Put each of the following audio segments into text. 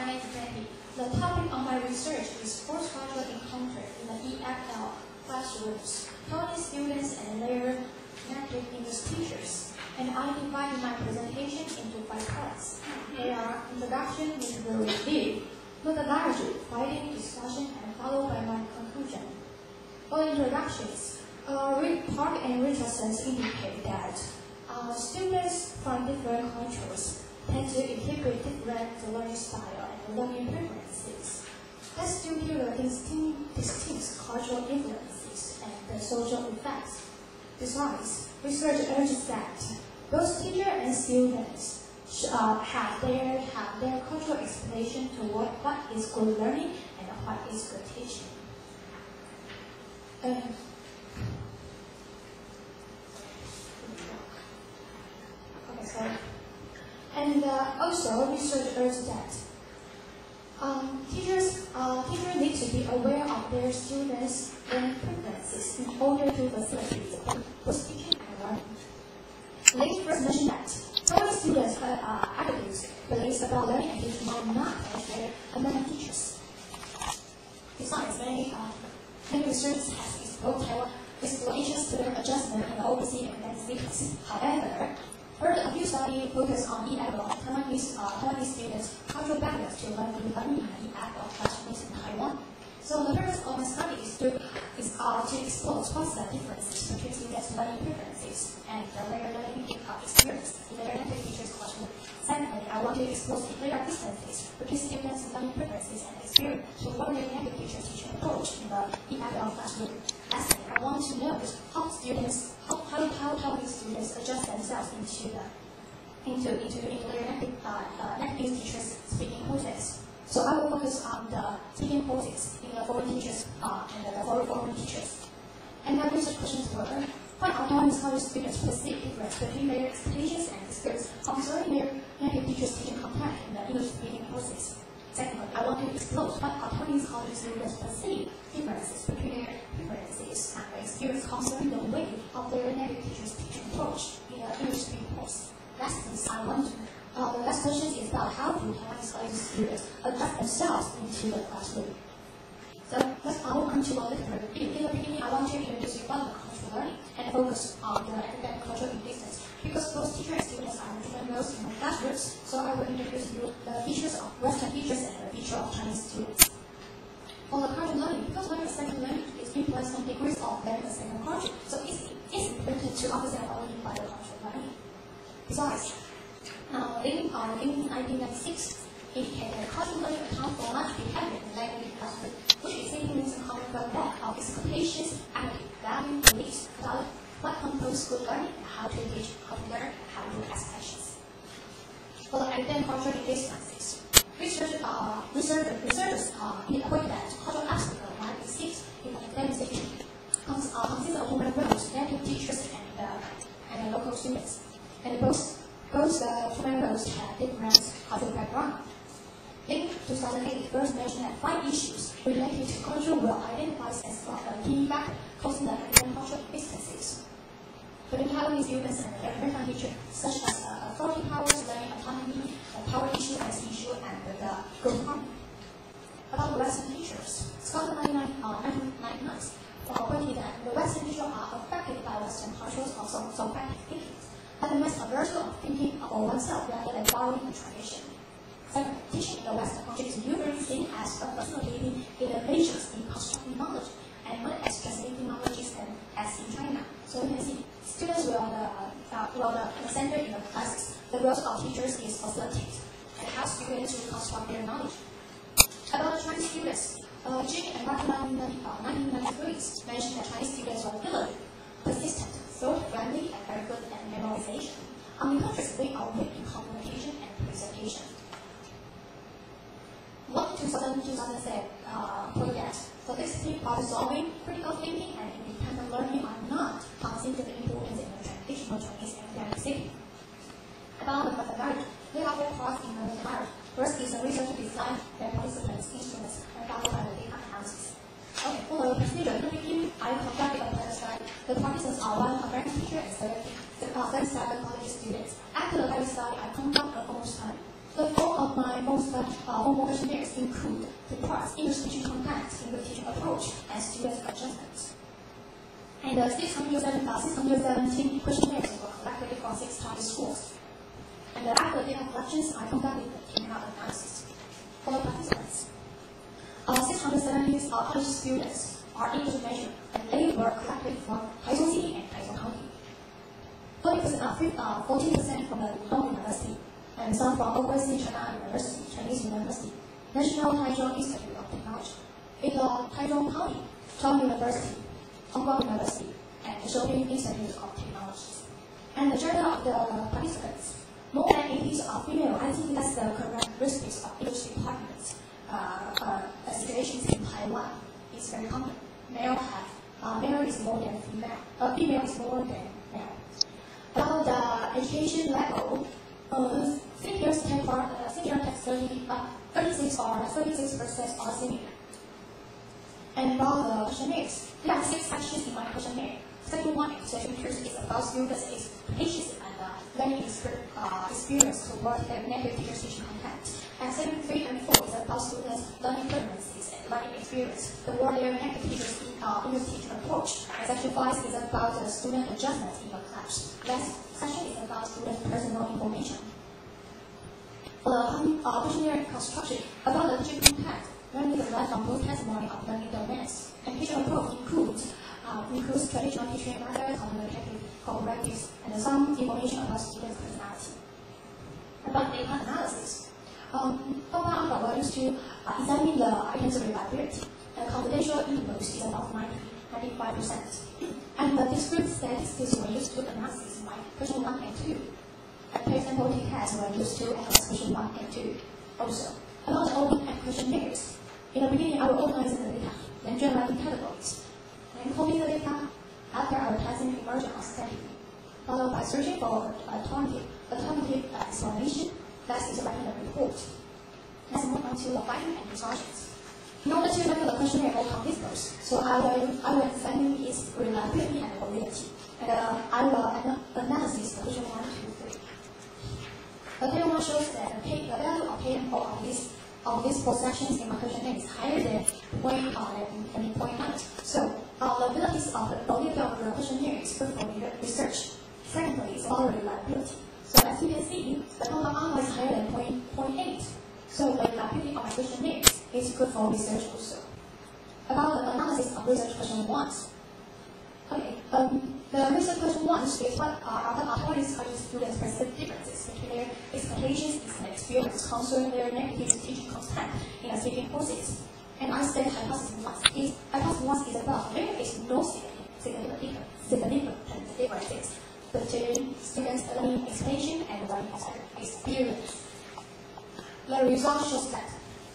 name is Betty. The topic of my research is cross-cultural encounter in the EFL classrooms, Taiwanese students and their native English teachers. And I divided my presentation into 5 parts. They are introduction with the review, methodology, writing, discussion, and followed by my conclusion. For introductions, Park and Richardson's indicate that students from different cultures tend to integrate different learning style and learning preferences. That's due to the distinct cultural influences and the social effects. Besides, research urges that both teachers and students have their cultural explanation toward what is good learning and what is good teaching. Also, research urges that teachers need to be aware of their students' learning preferences in order to facilitate both teaching and learning. Let me first mention that Taiwanese students' attitudes, beliefs about learning and teaching are not as their American teachers. Besides, many researchers have explored Taiwan explanations to their adjustment and overseas academic status. However, further, a few studies focus on EFL, Taiwanese students' cultural barriers to learning in EFL classrooms in Taiwan. So the purpose of my study is to explore what's the differences between students' learning preferences and their learning experience in their native teachers' classroom. Secondly, I want to explore clear differences between students' learning preferences and experience to learn their native teachers' teaching approach in the EFL classroom. Lastly, I want to know how Taiwanese students adjust themselves into their native teachers' speaking process. So I will focus on the speaking process in the foreign teachers and the foreign teachers. And my research questions were: why are Taiwanese college students perceive difference between their expectations and experience observing their native teachers' teaching content in the English speaking process? Secondly, I want to explore what are Taiwanese college students perceive differences between their preferences and their experience concerning the way of their native teachers' teaching approach in the English speaking course. Lastly, the last question is about how do Taiwanese college students adjust themselves into the classroom. So let's all come to a little review. In the beginning, I want to introduce you about the cultural learning and focus on the academic cultural distance. Because both teachers and students are different roles in the classrooms, so I will introduce you the features of Western teachers and the feature of Chinese students. For the cultural learning, because learning a second language is influenced on degrees of learning a second culture, so it's important to understand only by the cultural learning. Besides, in 1996, indicated that cultural learning accounts for much behavior in language classroom, which is simply means coming from lack of expectations, attitude, value, beliefs about what composes good learning and how to teach, how to learn, and how to ask questions. For the academic cultural distances, researchers indicate that cultural aspect of linguistics in the academic section consists of human roles, native teachers, and local students. And both human roles have different cultural background. In 2008, first mentioned that 5 issues related to culture were identified as a key factor causing the academic cultural distances between Taiwanese students and their American teachers, such as authority powers, learning autonomy, the power issue as issue, and the growth harmony. About the Western teachers, Scott 1999 pointed that the Western teachers are affected by Western cultures of Socratic thinking, but the most aversion of thinking of oneself rather than following a tradition. Second, teaching in the Western culture is usually seen as facilitating innovations in constructing knowledge, and not as translating knowledge as in China. So you can see, students will the center in the classes. The role of teachers is facilitate and help students to construct their knowledge. About the Chinese students, Jimmy and Martin 1993 mentioned that Chinese students are diligent, persistent, thought-friendly, and very good at memorization. On the contrary, they are weak in communication and presentation. 2007 project. So this three problem solving, critical thinking, and independent learning are not considered important in the traditional Chinese academic setting. About the methodology, there are 4 parts in the methodology. First is the research design, their participants, instruments, and followed by the data analysis. Okay, for the procedure, in the beginning, I conducted a pilot study. The participants are 1 American teacher and 37 college students. After the pilot study, I conducted a home study. The goal of my home study homework questionnaires include reports, English teaching content, English teaching approach, and student adjustments. And 617 questionnaires were collected from 6 target schools. And after data collections, I conducted the data analysis for the participants. 670 college students are English major, and they were collected from Taichung City and Taichung County. 14% from the Pudong University, and some from overseas China University, Chinese University, National Taichung Institute of Technology, in the Taichung County, Chong University, Hongkong University, and the Shopping Institute of Technology. And the gender of the participants, more than 80% are female. I think that's the characteristics of English departments. Situations in Taiwan is very common. Male is more than female. Female is more than male. About the education level, seniors take 36% are senior. And about the questionnaires, there are 6 sections in my questionnaire. Section 1 and Section 2 is about students' expectations and learning experience toward their native teacher's teaching content. And Section 3 and 4 is about students' learning preferences and learning experience toward their native teacher's English teaching approach. And Section 5 is about the student adjustments in the class. Last section is about student personal information. For the questionnaire construction, about the teaching content, learning is derived from both testimony of learning domains. And teaching approach includes traditional teaching methods, communicative cooperatives, and some information about students' personality. About data analysis, Papa was used to examine the items' reliability, and confidential intervals is about 95%. And the discrete statistics were used to analysis like question 1 and 2. And pre-sample tests were used to analyze question 1 and 2. Also, about the open and questionnaires, in the beginning I will organize the data, then generate categories, and copy the data after advertising emergent authenticity, followed by searching for alternative explanation. That is writing the report. Let's move on to the finding and discussions. In order to make the questionnaire more complete, so I will examine its reliability and validity, and I will analyze the question 1, 2, 3. The table 1 shows that the value obtained of these 4 sections in my questionnaire is higher than 0.9. So the abilities of the validity of the questionnaire is good for research. Secondly, it's about reliability. So as you can see, the total R is higher than 0.8. So the reliability of my questionnaire is good for research also. About the analysis of research question 1. Okay, the research question 1 is what authorities study students' specific differences between their expectations and experience concerning their negative teaching content in a speaking process. And I said hypothesis 1 is about there is no significant differences between students' learning expectation and learning experience. The result shows that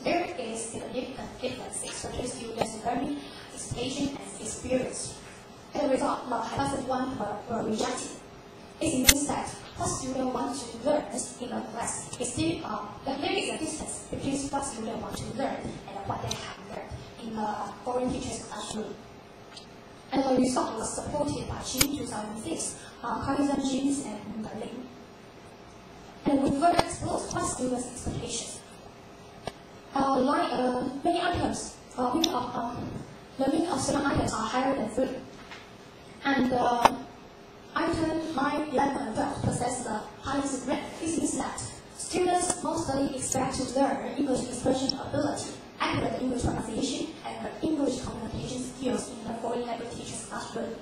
there is significant differences between students' learning expectation and experience. As a result, the hypothesis 1 were rejected. It means that what students want to learn in the class is still that there is a distance between what students want to learn and what they have learned in the foreign teacher's classroom. And the result was supported by Jin 2006, Carlson, James, and Berlin. And we further explored what students' expectations. Many items, the meaning of certain items are higher than 3. And item 9, 11, and 12 possess the highest rank. This means that students mostly expect to learn English expression ability, accurate English pronunciation, and English communication skills in the foreign language teacher's classroom.